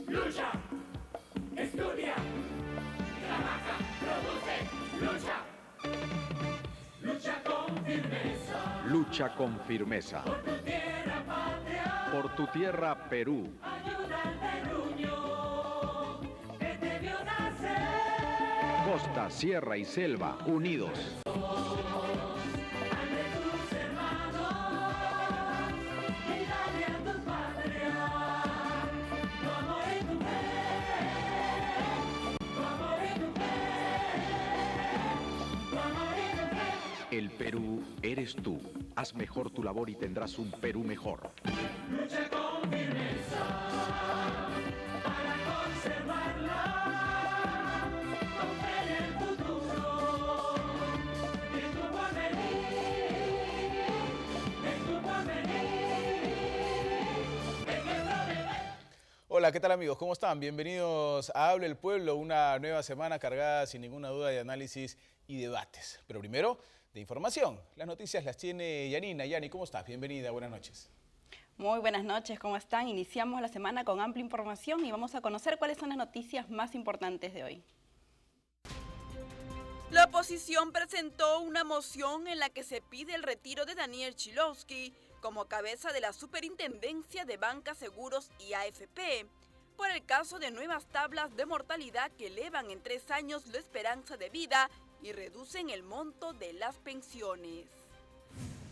lucha, estudia, trabaja, produce, lucha. Lucha con firmeza. Lucha con firmeza. Por tu tierra patria. Por tu tierra Perú. Ayuda al terruño que te vio nacer. Costa, sierra y selva, unidos. El Perú eres tú. Haz mejor tu labor y tendrás un Perú mejor. Lucha con firmeza para conservarla. Con fe en el futuro. En tu porvenir. En tu porvenir. Es nuestro deber. Hola, ¿qué tal amigos? ¿Cómo están? Bienvenidos a Hable el Pueblo, una nueva semana cargada sin ninguna duda de análisis y debates. Pero primero, de información. Las noticias las tiene Yanina. Yani, ¿cómo estás? Bienvenida, buenas noches. Muy buenas noches, ¿cómo están? Iniciamos la semana con amplia información y vamos a conocer cuáles son las noticias más importantes de hoy. La oposición presentó una moción en la que se pide el retiro de Daniel Chilowski como cabeza de la Superintendencia de Banca, Seguros y AFP, por el caso de nuevas tablas de mortalidad que elevan en 3 años la esperanza de vida y reducen el monto de las pensiones.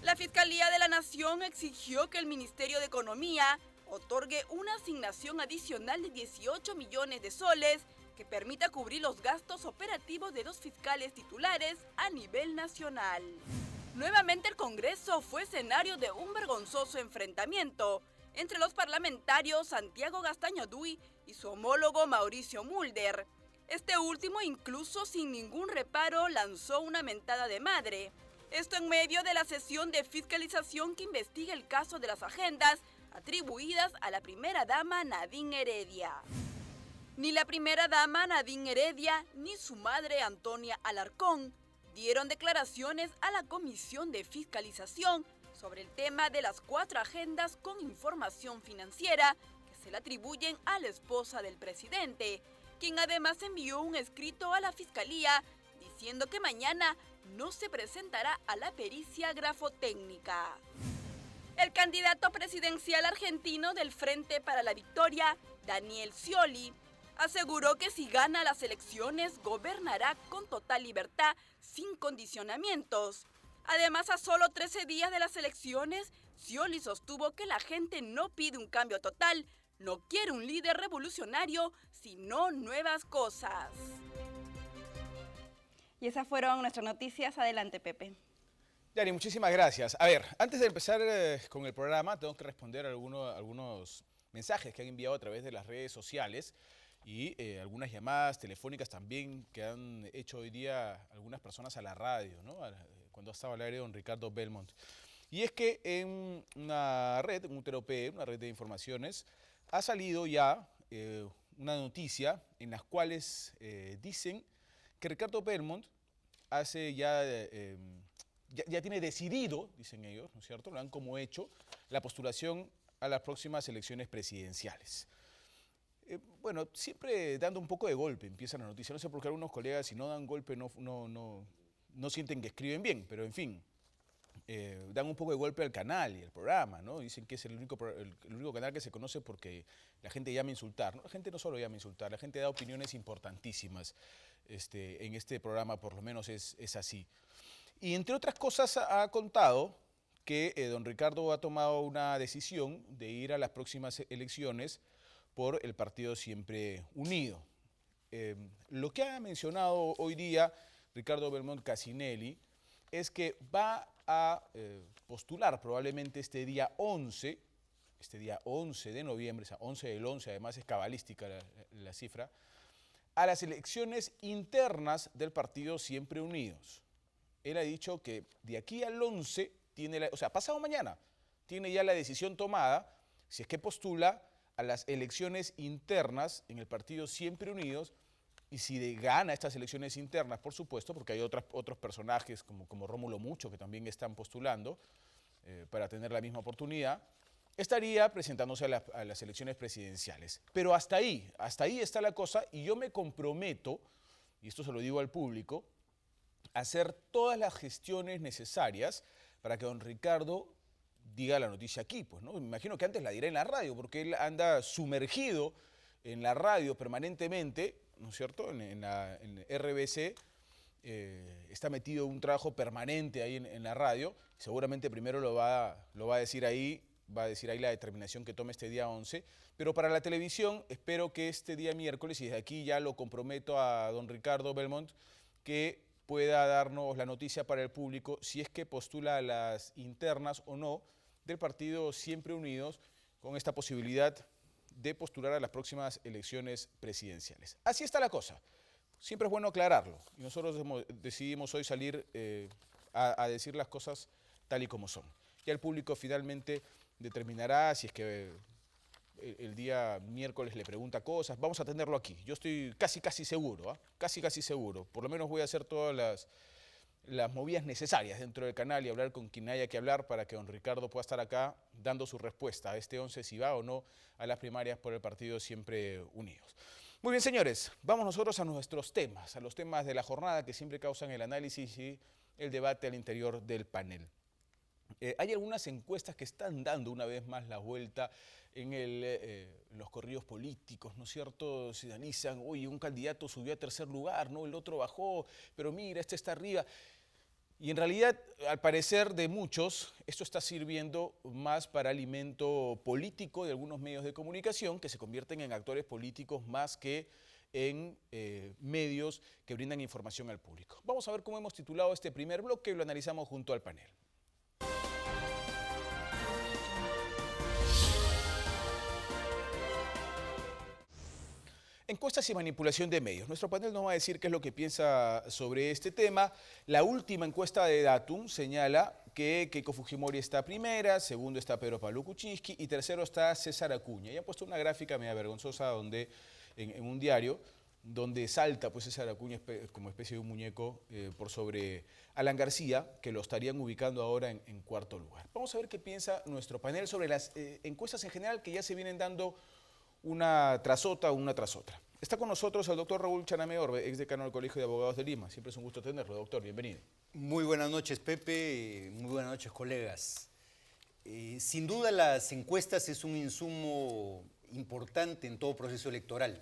La Fiscalía de la Nación exigió que el Ministerio de Economía otorgue una asignación adicional de 18 millones de soles que permita cubrir los gastos operativos de 2 fiscales titulares a nivel nacional. Nuevamente el Congreso fue escenario de un vergonzoso enfrentamiento entre los parlamentarios Santiago Gastañodui y su homólogo Mauricio Mulder. Este último, incluso sin ningún reparo, lanzó una mentada de madre. Esto en medio de la sesión de fiscalización que investiga el caso de las agendas atribuidas a la primera dama Nadine Heredia. Ni la primera dama Nadine Heredia ni su madre Antonia Alarcón dieron declaraciones a la Comisión de Fiscalización sobre el tema de las 4 agendas con información financiera que se le atribuyen a la esposa del presidente, quien además envió un escrito a la Fiscalía diciendo que mañana no se presentará a la pericia grafotécnica. El candidato presidencial argentino del Frente para la Victoria, Daniel Scioli, aseguró que si gana las elecciones gobernará con total libertad, sin condicionamientos. Además, a solo 13 días de las elecciones, Scioli sostuvo que la gente no pide un cambio total, no quiere un líder revolucionario, sino nuevas cosas. Y esas fueron nuestras noticias. Adelante, Pepe. Yani, muchísimas gracias. A ver, antes de empezar con el programa, tengo que responder a algunos mensajes que han enviado a través de las redes sociales y algunas llamadas telefónicas también que han hecho hoy día algunas personas a la radio, ¿no? Cuando estaba al aire don Ricardo Belmont. Y es que en una red, en UTEROP, una red de informaciones, ha salido ya una noticia en las cuales dicen que Ricardo Belmont hace ya tiene decidido, dicen ellos, ¿no es cierto?, lo han como hecho, la postulación a las próximas elecciones presidenciales. Bueno, siempre dando un poco de golpe empieza la noticia. No sé por qué algunos colegas, si no dan golpe, no sienten que escriben bien, pero en fin. Dan un poco de golpe al canal y al programa, ¿no? Dicen que es el único canal que se conoce porque la gente llama a insultar, ¿no? La gente no solo llama a insultar, la gente da opiniones importantísimas. En este programa por lo menos es así. Y entre otras cosas ha contado que don Ricardo ha tomado una decisión de ir a las próximas elecciones por el partido Siempre Unido. Lo que ha mencionado hoy día Ricardo Belmont Cassinelli es que va a postular probablemente este día 11 de noviembre, o sea, 11 del 11, además es cabalística la cifra, a las elecciones internas del partido Siempre Unidos. Él ha dicho que de aquí al 11, pasado mañana, tiene ya la decisión tomada, si es que postula a las elecciones internas en el partido Siempre Unidos, y si gana estas elecciones internas, por supuesto, porque hay otros personajes como Rómulo Mucho que también están postulando para tener la misma oportunidad, estaría presentándose a las elecciones presidenciales. Pero hasta ahí está la cosa y yo me comprometo, y esto se lo digo al público, a hacer todas las gestiones necesarias para que don Ricardo diga la noticia aquí, pues, ¿no? Me imagino que antes la dirá en la radio, porque él anda sumergido en la radio permanentemente, ¿no es cierto?, en RBC, está metido en un trabajo permanente ahí en la radio, seguramente primero lo va a decir ahí, la determinación que tome este día 11, pero para la televisión espero que este día miércoles, y desde aquí ya lo comprometo a don Ricardo Belmont, que pueda darnos la noticia para el público si es que postula a las internas o no del partido Siempre Unidos con esta posibilidad de postular a las próximas elecciones presidenciales. Así está la cosa. Siempre es bueno aclararlo y nosotros decidimos hoy salir a decir las cosas tal y como son. Ya el público finalmente determinará si es que el día miércoles le pregunta cosas. Vamos a tenerlo aquí. Yo estoy casi seguro, casi seguro. Por lo menos voy a hacer todas las movidas necesarias dentro del canal y hablar con quien haya que hablar para que don Ricardo pueda estar acá dando su respuesta a este 11 si va o no a las primarias por el partido Siempre Unidos. Muy bien, señores, vamos nosotros a nuestros temas, a los temas de la jornada que siempre causan el análisis y el debate al interior del panel. Hay algunas encuestas que están dando una vez más la vuelta en los corridos políticos, ¿no es cierto? Se analizan, oye, un candidato subió a tercer lugar, ¿no? El otro bajó, pero mira, este está arriba. Y en realidad, al parecer de muchos, esto está sirviendo más para alimento político de algunos medios de comunicación que se convierten en actores políticos más que en medios que brindan información al público. Vamos a ver cómo hemos titulado este primer bloque y lo analizamos junto al panel. Encuestas y manipulación de medios. Nuestro panel nos va a decir qué es lo que piensa sobre este tema. La última encuesta de Datum señala que Keiko Fujimori está primera, segundo está Pedro Pablo Kuczynski y tercero está César Acuña. Y han puesto una gráfica media vergonzosa donde, en un diario donde salta pues César Acuña como especie de un muñeco por sobre Alan García, que lo estarían ubicando ahora en cuarto lugar. Vamos a ver qué piensa nuestro panel sobre las encuestas en general que ya se vienen dando una tras otra. Está con nosotros el doctor Raúl Chanamé Orbe, ex decano del Colegio de Abogados de Lima. Siempre es un gusto tenerlo, doctor. Bienvenido. Muy buenas noches, Pepe. Muy buenas noches, colegas. Sin duda las encuestas es un insumo importante en todo proceso electoral.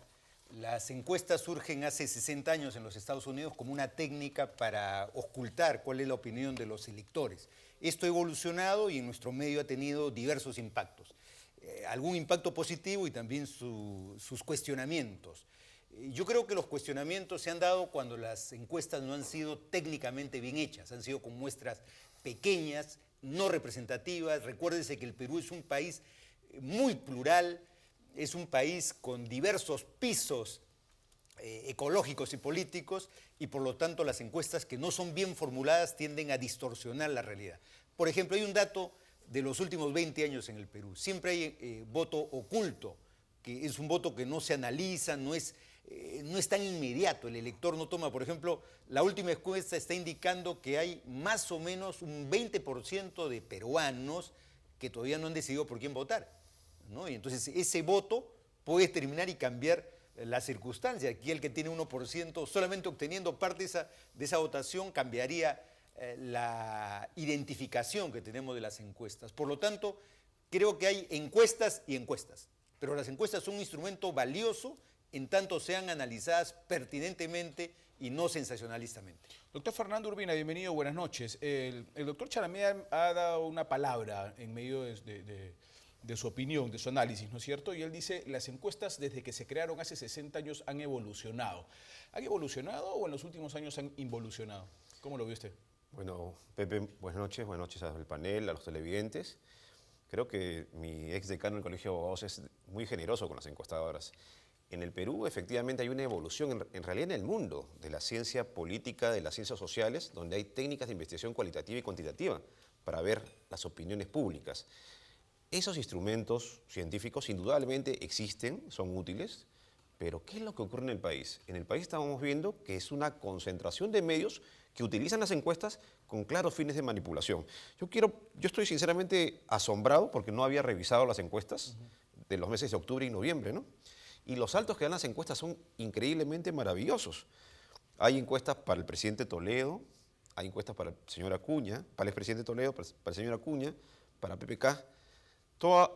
Las encuestas surgen hace 60 años en los Estados Unidos como una técnica para ocultar cuál es la opinión de los electores. Esto ha evolucionado y en nuestro medio ha tenido diversos impactos. Algún impacto positivo y también sus cuestionamientos. Yo creo que los cuestionamientos se han dado cuando las encuestas no han sido técnicamente bien hechas, han sido con muestras pequeñas, no representativas. Recuérdense que el Perú es un país muy plural, es un país con diversos pisos ecológicos y políticos y por lo tanto las encuestas que no son bien formuladas tienden a distorsionar la realidad. Por ejemplo, hay un dato de los últimos 20 años en el Perú. Siempre hay voto oculto, que es un voto que no se analiza, no es tan inmediato. El elector no toma, por ejemplo, la última encuesta está indicando que hay más o menos un 20% de peruanos que todavía no han decidido por quién votar, ¿no? Y entonces ese voto puede terminar y cambiar la circunstancia. Aquí el que tiene 1%, solamente obteniendo parte de esa votación, cambiaría la identificación que tenemos de las encuestas. Por lo tanto, creo que hay encuestas y encuestas, pero las encuestas son un instrumento valioso en tanto sean analizadas pertinentemente y no sensacionalistamente. Doctor Fernando Urbina, bienvenido, buenas noches. El doctor Chanamé ha dado una palabra en medio de su opinión, de su análisis, ¿no es cierto? Y él dice, las encuestas desde que se crearon hace 60 años han evolucionado. ¿Han evolucionado o en los últimos años han involucionado? ¿Cómo lo ve usted? Bueno, Pepe, buenas noches al panel, a los televidentes. Creo que mi ex decano del Colegio de Abogados es muy generoso con las encuestadoras. En el Perú, efectivamente, hay una evolución, en realidad en el mundo, de la ciencia política, de las ciencias sociales, donde hay técnicas de investigación cualitativa y cuantitativa para ver las opiniones públicas. Esos instrumentos científicos indudablemente existen, son útiles, pero ¿qué es lo que ocurre en el país? En el país estamos viendo que es una concentración de medios que utilizan las encuestas con claros fines de manipulación. Yo estoy sinceramente asombrado porque no había revisado las encuestas de los meses de octubre y noviembre, ¿no? Y los saltos que dan las encuestas son increíblemente maravillosos. Hay encuestas para el presidente Toledo, hay encuestas para el señor Acuña, para el expresidente Toledo, para el señor Acuña, para PPK, todas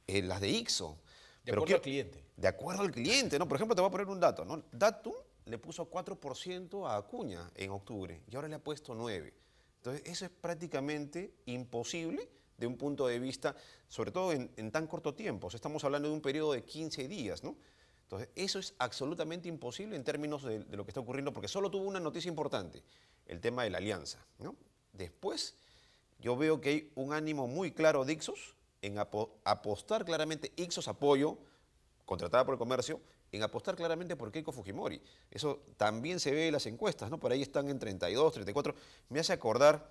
las de Ixo. De acuerdo al cliente. De acuerdo al cliente, ¿no? Por ejemplo, te voy a poner un dato, ¿no? Datum le puso 4% a Acuña en octubre y ahora le ha puesto 9%. Entonces, eso es prácticamente imposible de un punto de vista, sobre todo en tan corto tiempo. O sea, estamos hablando de un periodo de 15 días, ¿no? Entonces, eso es absolutamente imposible en términos de lo que está ocurriendo, porque solo tuvo una noticia importante, el tema de la alianza, ¿no? Después, yo veo que hay un ánimo muy claro de Ixos en apostar claramente, Ixos apoyo, contratada por el comercio, en apostar claramente por Keiko Fujimori. Eso también se ve en las encuestas, ¿no? Por ahí están en 32, 34. Me hace acordar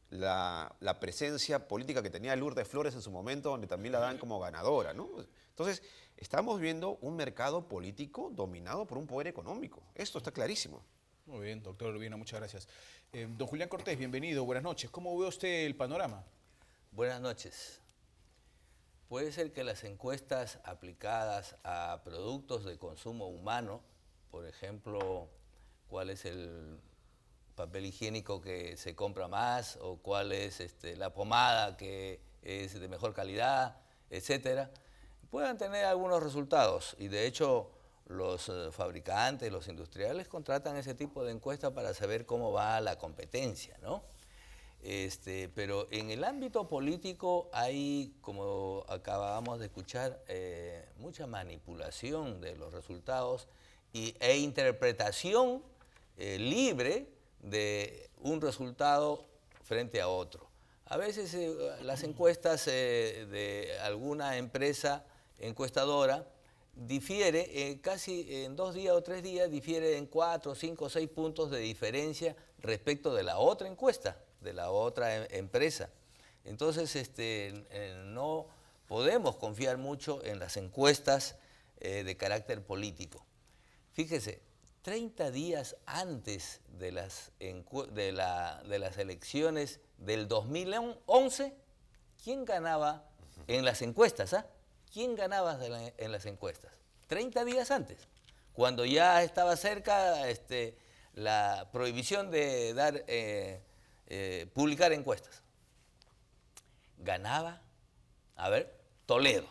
la presencia política que tenía Lourdes Flores en su momento, donde también la dan como ganadora, ¿no? Entonces, estamos viendo un mercado político dominado por un poder económico. Esto está clarísimo. Muy bien, doctor Urbina, muchas gracias. Don Julián Cortés, bienvenido, buenas noches. ¿Cómo ve usted el panorama? Buenas noches. Puede ser que las encuestas aplicadas a productos de consumo humano, por ejemplo, cuál es el papel higiénico que se compra más o cuál es la pomada que es de mejor calidad, etcétera, puedan tener algunos resultados. Y de hecho, los fabricantes, los industriales contratan ese tipo de encuestas para saber cómo va la competencia, ¿no? Pero en el ámbito político hay, como acabamos de escuchar, mucha manipulación de los resultados e interpretación libre de un resultado frente a otro. A veces las encuestas de alguna empresa encuestadora difiere, casi en 2 días o 3 días, difiere en 4, 5, 6 puntos de diferencia respecto de la otra encuesta, de la otra empresa. Entonces, no podemos confiar mucho en las encuestas de carácter político. Fíjese, 30 días antes de las elecciones del 2011, ¿quién ganaba en las encuestas? ¿Quién ganaba en las encuestas? 30 días antes, cuando ya estaba cerca la prohibición de dar publicar encuestas. Ganaba, Toledo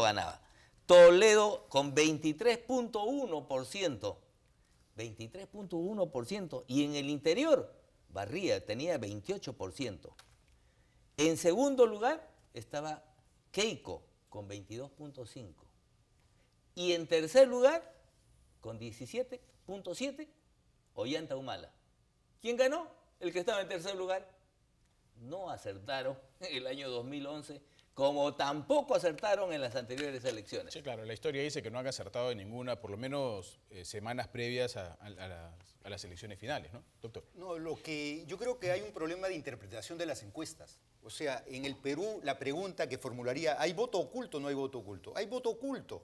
ganaba. Toledo con 23.1%. 23.1%. Y en el interior, Barría tenía 28%. En segundo lugar estaba Keiko con 22.5%. Y en tercer lugar, con 17.7%, Ollanta Humala. ¿Quién ganó? El que estaba en tercer lugar. No acertaron el año 2011, como tampoco acertaron en las anteriores elecciones. Sí, claro, la historia dice que no han acertado en ninguna, por lo menos semanas previas a las elecciones finales, ¿no, doctor? No, yo creo que hay un problema de interpretación de las encuestas. O sea, en el Perú la pregunta que formularía, ¿hay voto oculto o no hay voto oculto? Hay voto oculto.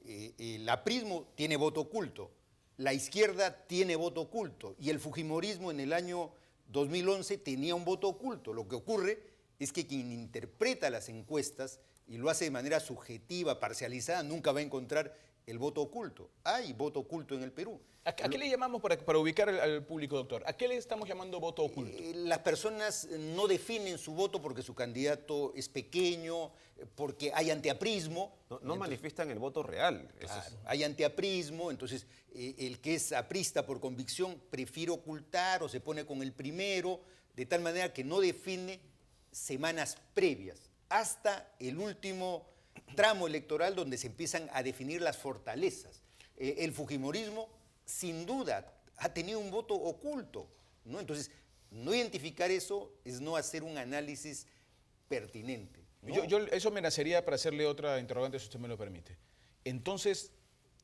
El aprismo tiene voto oculto. La izquierda tiene voto oculto. Y el fujimorismo en el año 2011 tenía un voto oculto. Lo que ocurre es que quien interpreta las encuestas y lo hace de manera subjetiva, parcializada, nunca va a encontrar el voto oculto. Hay voto oculto en el Perú. ¿A qué le llamamos para ubicar al público, doctor? ¿A qué le estamos llamando voto oculto? Las personas no definen su voto porque su candidato es pequeño, porque hay antiaprismo. No manifiestan el voto real. Claro, hay antiaprismo, entonces el que es aprista por convicción prefiere ocultar o se pone con el primero, de tal manera que no define semanas previas, hasta el último tramo electoral donde se empiezan a definir las fortalezas. El fujimorismo, sin duda, ha tenido un voto oculto, ¿no? Entonces, no identificar eso es no hacer un análisis pertinente, ¿no? Eso me nacería para hacerle otra interrogante, si usted me lo permite. Entonces,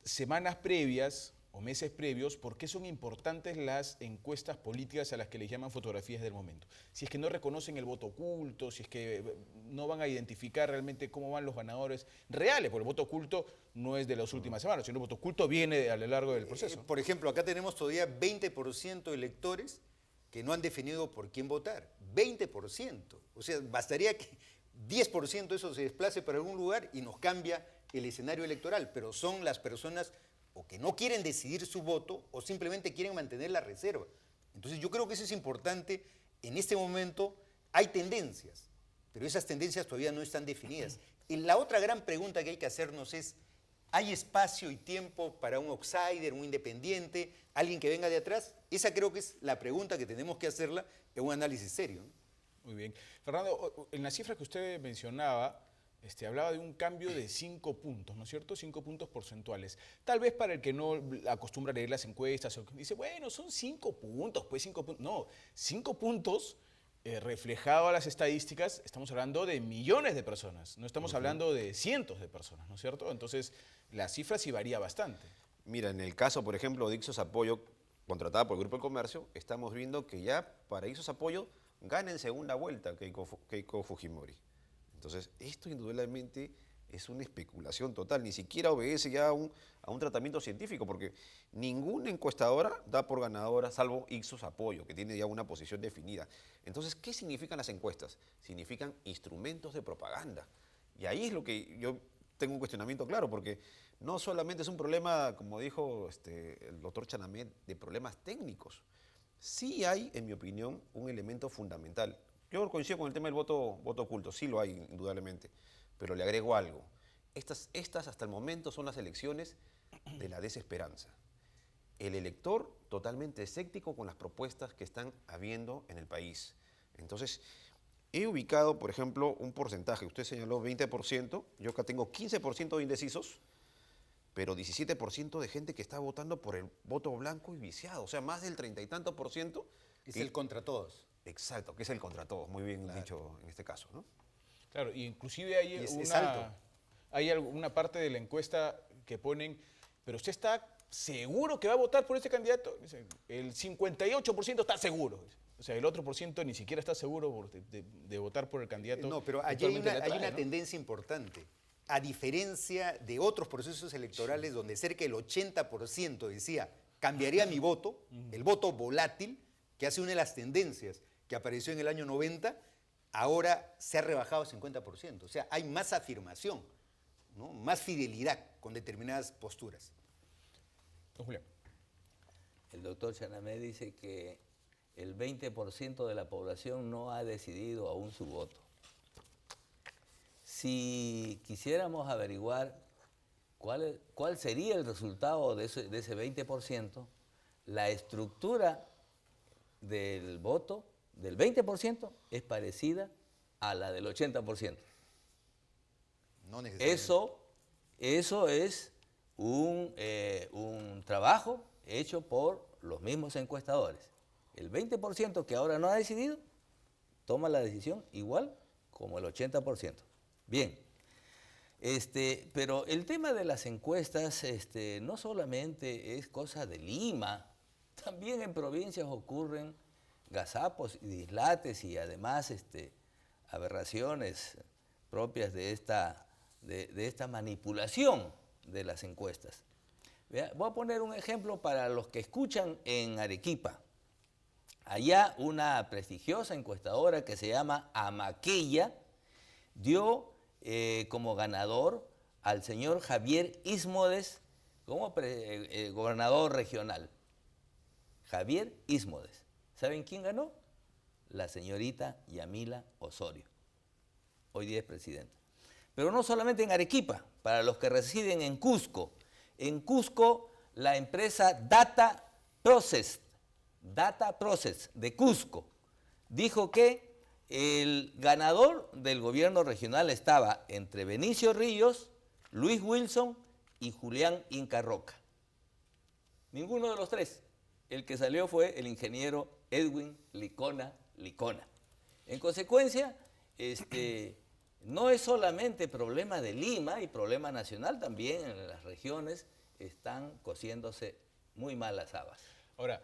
semanas previas o meses previos, ¿por qué son importantes las encuestas políticas a las que les llaman fotografías del momento? Si es que no reconocen el voto oculto, si es que no van a identificar realmente cómo van los ganadores reales, porque el voto oculto no es de las últimas semanas, sino el voto oculto viene a lo largo del proceso. Por ejemplo, acá tenemos todavía 20% de electores que no han definido por quién votar. 20%. O sea, bastaría que 10% de eso se desplace para algún lugar y nos cambia el escenario electoral. Pero son las personas o que no quieren decidir su voto o simplemente quieren mantener la reserva. Entonces yo creo que eso es importante. En este momento hay tendencias, pero esas tendencias todavía no están definidas. Y la otra gran pregunta que hay que hacernos es, ¿hay espacio y tiempo para un outsider, un independiente, alguien que venga de atrás? Esa creo que es la pregunta que tenemos que hacerla en un análisis serio, ¿no? Muy bien. Fernando, en la cifra que usted mencionaba, hablaba de un cambio de 5 puntos, ¿no es cierto? 5 puntos porcentuales. Tal vez para el que no acostumbra a leer las encuestas, o que dice, bueno, son 5 puntos, pues 5 puntos. No, 5 puntos reflejado a las estadísticas, estamos hablando de millones de personas, no estamos hablando de cientos de personas, ¿no es cierto? Entonces, la cifra sí varía bastante. Mira, en el caso, por ejemplo, de Ixos Apoyo, contratada por el Grupo del Comercio, estamos viendo que ya para Ixos Apoyo gana en segunda vuelta Keiko Fujimori. Entonces, esto indudablemente es una especulación total, ni siquiera obedece ya a un tratamiento científico, porque ninguna encuestadora da por ganadora, salvo Ixos Apoyo, que tiene ya una posición definida. Entonces, ¿qué significan las encuestas? Significan instrumentos de propaganda. Y ahí es lo que yo tengo un cuestionamiento claro, porque no solamente es un problema, como dijo el doctor Chanamet, de problemas técnicos. Sí hay, en mi opinión, un elemento fundamental. Yo coincido con el tema del voto oculto, sí lo hay, indudablemente, pero le agrego algo. Estas hasta el momento son las elecciones de la desesperanza. El elector totalmente escéptico con las propuestas que están habiendo en el país. Entonces, he ubicado, por ejemplo, un porcentaje. Usted señaló 20%, yo acá tengo 15% de indecisos, pero 17% de gente que está votando por el voto blanco y viciado. O sea, más del 30 y tanto por ciento. Es el contra todos. Exacto, que es el contra todos, muy bien dicho en este caso, ¿no? Claro, y inclusive hay es alto. hay una parte de la encuesta que ponen, pero usted está seguro que va a votar por este candidato. Dice, el 58% está seguro. O sea, el otro por ciento ni siquiera está seguro de votar por el candidato. No, pero que allí hay actualmente una, le atrae, ¿no? tendencia importante. A diferencia de otros procesos electorales donde cerca del 80% decía, cambiaría mi voto, el voto volátil, que hace una de las tendencias que apareció en el año 90, ahora se ha rebajado al 50%. O sea, hay más afirmación, ¿no? Más fidelidad con determinadas posturas. Don Julián. El doctor Chanamé dice que el 20% de la población no ha decidido aún su voto. Si quisiéramos averiguar cuál sería el resultado de ese 20%, la estructura del voto del 20% es parecida a la del 80%. No necesariamente. Eso es un trabajo hecho por los mismos encuestadores. El 20% que ahora no ha decidido, toma la decisión igual como el 80%. Bien, pero el tema de las encuestas no solamente es cosa de Lima, también en provincias ocurren gazapos y dislates y además aberraciones propias de esta manipulación de las encuestas. Vea, voy a poner un ejemplo para los que escuchan en Arequipa. Allá una prestigiosa encuestadora que se llama Amaqueya dio como ganador al señor Javier Ismodes como gobernador regional. Javier Ismodes. ¿Saben quién ganó? La señorita Yamila Osorio. Hoy día es presidenta. Pero no solamente en Arequipa, para los que residen en Cusco. En Cusco, la empresa Data Process de Cusco dijo que el ganador del gobierno regional estaba entre Benicio Ríos, Luis Wilson y Julián Inca Roca. Ninguno de los tres. El que salió fue el ingeniero Edwin Licona. En consecuencia, no es solamente problema de Lima y problema nacional, también en las regiones están cociéndose muy mal las habas. Ahora,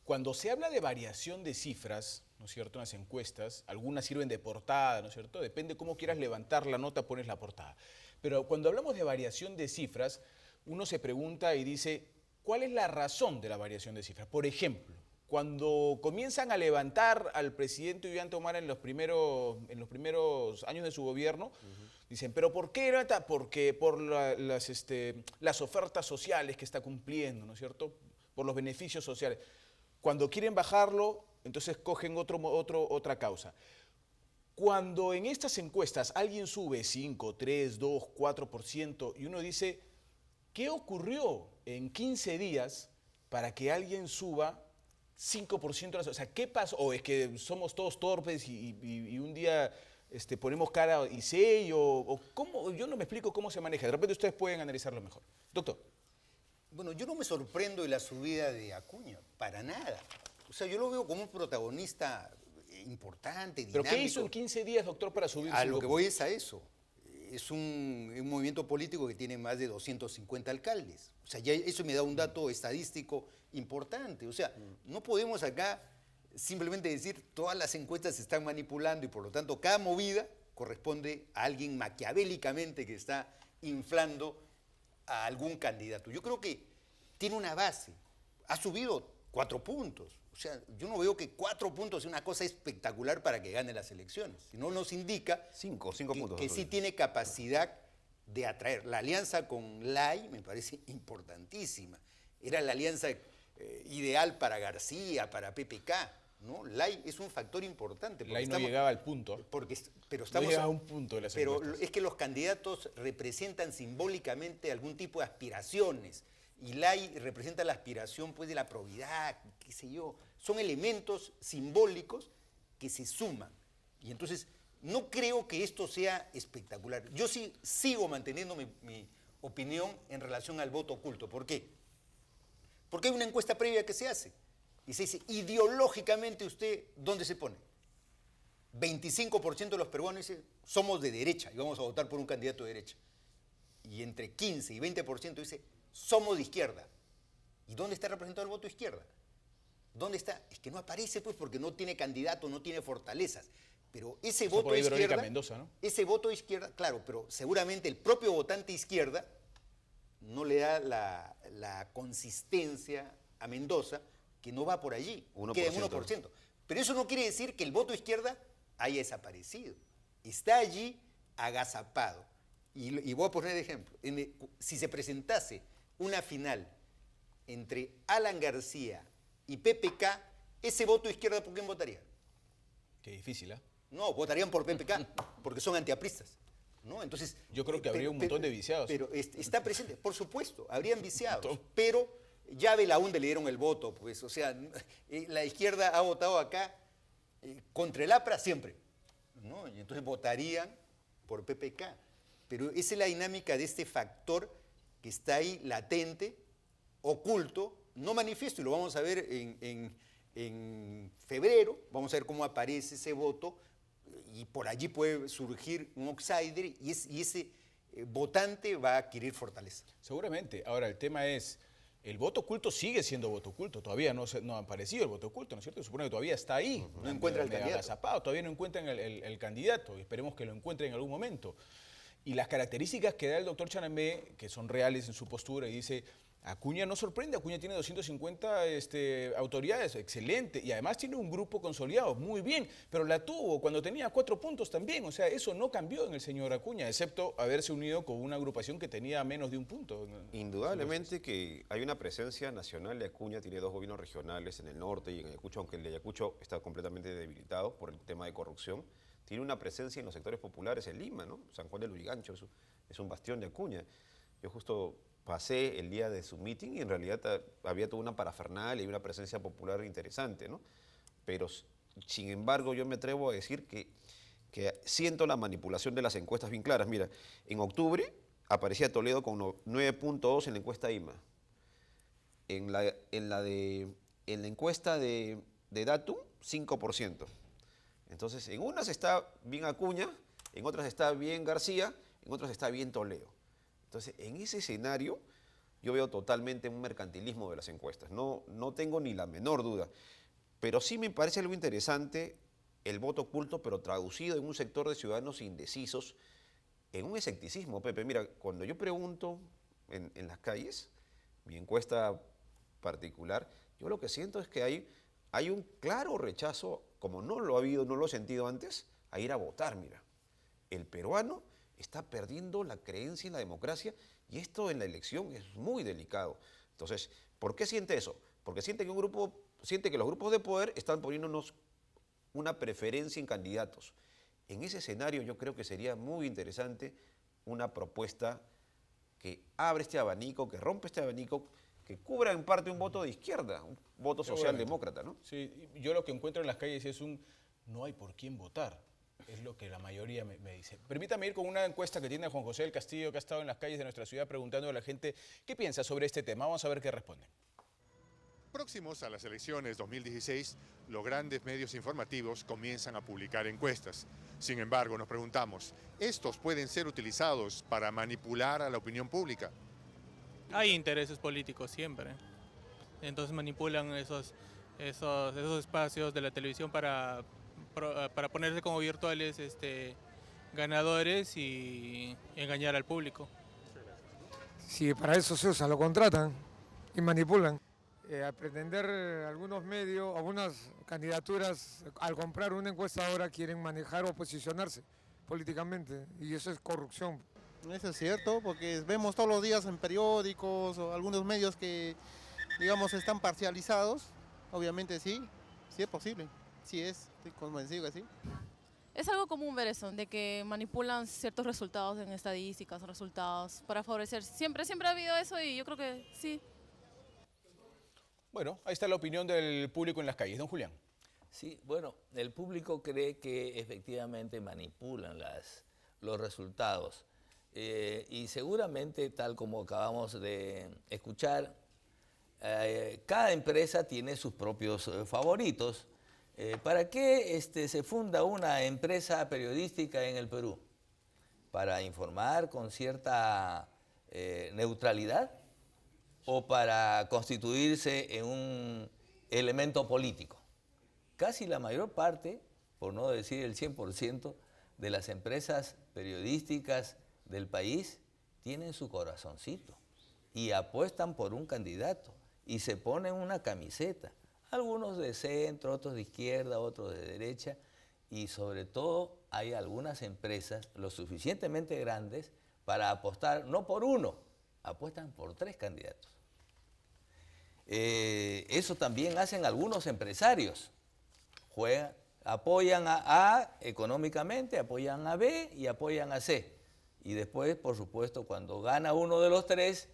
cuando se habla de variación de cifras, ¿no es cierto?, en las encuestas, algunas sirven de portada, ¿no es cierto? Depende cómo quieras levantar la nota, pones la portada. Pero cuando hablamos de variación de cifras, uno se pregunta y dice, ¿cuál es la razón de la variación de cifras? Por ejemplo, cuando comienzan a levantar al presidente Ollanta Humala en los primeros años de su gobierno, dicen, ¿pero por qué levanta? Porque por las ofertas sociales que está cumpliendo, ¿no es cierto? Por los beneficios sociales. Cuando quieren bajarlo, entonces cogen otra causa. Cuando en estas encuestas alguien sube 5, 3, 2, 4% y uno dice, ¿qué ocurrió en 15 días para que alguien suba 5%? O sea, ¿qué pasó? ¿O es que somos todos torpes y un día ponemos cara y sello? ¿O cómo? Yo no me explico cómo se maneja. De repente ustedes pueden analizarlo mejor. Doctor. Bueno, yo no me sorprendo de la subida de Acuña, para nada. O sea, yo lo veo como un protagonista importante, dinámico. ¿Pero qué hizo en 15 días, doctor, para subir? A lo que voy es a eso. Es un movimiento político que tiene más de 250 alcaldes. O sea, ya eso me da un dato estadístico importante. O sea, no podemos acá simplemente decir todas las encuestas se están manipulando y por lo tanto cada movida corresponde a alguien maquiavélicamente que está inflando a algún candidato. Yo creo que tiene una base. Ha subido 4 puntos. O sea, yo no veo que 4 puntos sea una cosa espectacular para que gane las elecciones. Sino nos indica 5 puntos. que sí tiene capacidad de atraer. La alianza con Lay me parece importantísima. Era la alianza ideal para García, para PPK. ¿No? Lay es un factor importante. Lay no llegaba al punto. Pero estamos, no llegaba a un punto de las Pero encuestas. es que los candidatos representan simbólicamente algún tipo de aspiraciones. Y Lay representa la aspiración pues, de la probidad, qué sé yo. Son elementos simbólicos que se suman. Y entonces, no creo que esto sea espectacular. Yo sí sigo manteniendo mi opinión en relación al voto oculto. ¿Por qué? Porque hay una encuesta previa que se hace. Y se dice, ideológicamente usted, ¿dónde se pone? 25% de los peruanos dicen, somos de derecha y vamos a votar por un candidato de derecha. Y entre 15 y 20% dice, somos de izquierda. ¿Y dónde está representado el voto de izquierda? ¿Dónde está? Es que no aparece pues porque no tiene candidato, no tiene fortalezas. Pero ese voto de izquierda, Mendoza, ¿no? ese voto de izquierda, claro, pero seguramente el propio votante izquierda no le da la consistencia a Mendoza, que no va por allí, 1%. queda en 1%. Pero eso no quiere decir que el voto izquierda haya desaparecido. Está allí agazapado. Y voy a poner de ejemplo. Si se presentase una final entre Alan García y PPK, ese voto izquierda, ¿por quién votaría? Qué difícil, ¿ah? No, votarían por PPK, porque son antiapristas. ¿No? Entonces, Yo creo que habría un montón de viciados. Pero está presente, por supuesto, habrían viciados. Pero ya Belaúnde le dieron el voto, pues, o sea, la izquierda ha votado acá contra el APRA siempre, ¿no? Y entonces votarían por PPK. Pero esa es la dinámica de este factor que está ahí latente, oculto, no manifiesto, y lo vamos a ver en febrero, vamos a ver cómo aparece ese voto, y por allí puede surgir un outsider, y ese votante va a adquirir fortaleza. Seguramente. Ahora, el tema es, el voto oculto sigue siendo voto oculto. Todavía no ha aparecido el voto oculto, ¿no es cierto? Se supone que todavía está ahí. No encuentra el candidato. Agazapado. Todavía no encuentran el candidato. Y esperemos que lo encuentren en algún momento. Y las características que da el doctor Chanamé, que son reales en su postura, y dice, Acuña no sorprende, Acuña tiene 250 autoridades, excelente, y además tiene un grupo consolidado, muy bien, pero la tuvo cuando tenía 4 puntos también, o sea, eso no cambió en el señor Acuña, excepto haberse unido con una agrupación que tenía menos de un punto. Indudablemente que hay una presencia nacional de Acuña, tiene 2 gobiernos regionales en el norte y en Ayacucho, aunque el de Ayacucho está completamente debilitado por el tema de corrupción. Tiene una presencia en los sectores populares en Lima, ¿no? San Juan de Lurigancho es un bastión de Acuña. Yo justo pasé el día de su meeting y en realidad había toda una parafernalia y una presencia popular interesante, ¿no? Pero, sin embargo, yo me atrevo a decir que siento la manipulación de las encuestas bien claras. Mira, en octubre aparecía Toledo con 9.2 en la encuesta IMA. En la encuesta de Datum, 5%. Entonces, en unas está bien Acuña, en otras está bien García, en otras está bien Toledo. Entonces, en ese escenario, yo veo totalmente un mercantilismo de las encuestas. No tengo ni la menor duda. Pero sí me parece algo interesante el voto oculto, pero traducido en un sector de ciudadanos indecisos, en un escepticismo, Pepe. Mira, cuando yo pregunto en las calles, mi encuesta particular, yo lo que siento es que hay hay un claro rechazo, como no lo ha habido, no lo he sentido antes, a ir a votar, mira. El peruano está perdiendo la creencia en la democracia y esto en la elección es muy delicado. Entonces, ¿por qué siente eso? Porque siente que los grupos de poder están poniéndonos una preferencia en candidatos. En ese escenario yo creo que sería muy interesante una propuesta que abre este abanico, que rompe este abanico, que cubra en parte un voto de izquierda, un voto socialdemócrata, ¿no? Sí, yo lo que encuentro en las calles es no hay por quién votar. Es lo que la mayoría me dice. Permítame ir con una encuesta que tiene Juan José del Castillo, que ha estado en las calles de nuestra ciudad preguntando a la gente qué piensa sobre este tema. Vamos a ver qué responden. Próximos a las elecciones 2016, los grandes medios informativos comienzan a publicar encuestas. Sin embargo, nos preguntamos, ¿estos pueden ser utilizados para manipular a la opinión pública? Hay intereses políticos siempre. Entonces manipulan esos espacios de la televisión para ponerse como virtuales ganadores y engañar al público. Sí, para eso se usa, lo contratan y manipulan. Al pretender algunos medios, algunas candidaturas, al comprar una encuestadora quieren manejar o posicionarse políticamente y eso es corrupción. Eso es cierto, porque vemos todos los días en periódicos o algunos medios que, digamos, están parcializados. Obviamente sí es posible, sí estoy convencido que sí. Es algo común ver eso, de que manipulan ciertos resultados en estadísticas o resultados para favorecer. Siempre ha habido eso y yo creo que sí. Bueno, ahí está la opinión del público en las calles. Don Julián. Sí, bueno, el público cree que efectivamente manipulan los resultados. Y seguramente, tal como acabamos de escuchar, cada empresa tiene sus propios favoritos. ¿Para qué se funda una empresa periodística en el Perú? ¿Para informar con cierta neutralidad o para constituirse en un elemento político? Casi la mayor parte, por no decir el 100%, de las empresas periodísticas del país tienen su corazoncito y apuestan por un candidato y se ponen una camiseta. Algunos de centro, otros de izquierda, otros de derecha, y sobre todo hay algunas empresas lo suficientemente grandes para apostar no por uno, apuestan por 3 candidatos. Eso también hacen algunos empresarios. Apoyan a A económicamente, apoyan a B y apoyan a C. Y después, por supuesto, cuando gana uno de los 3,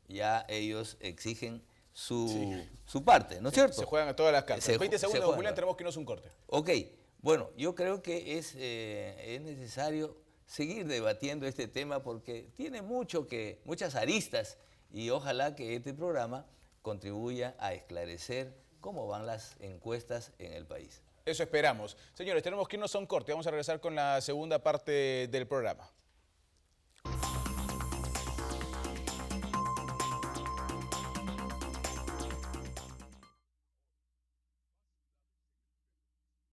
ya ellos exigen su parte, ¿no es cierto? Se juegan a todas las cartas. 20 segundos, don Julián, tenemos que irnos a un corte. Ok, bueno, yo creo que es necesario seguir debatiendo este tema porque tiene muchas aristas y ojalá que este programa contribuya a esclarecer cómo van las encuestas en el país. Eso esperamos. Señores, tenemos que irnos a un corte. Vamos a regresar con la segunda parte del programa.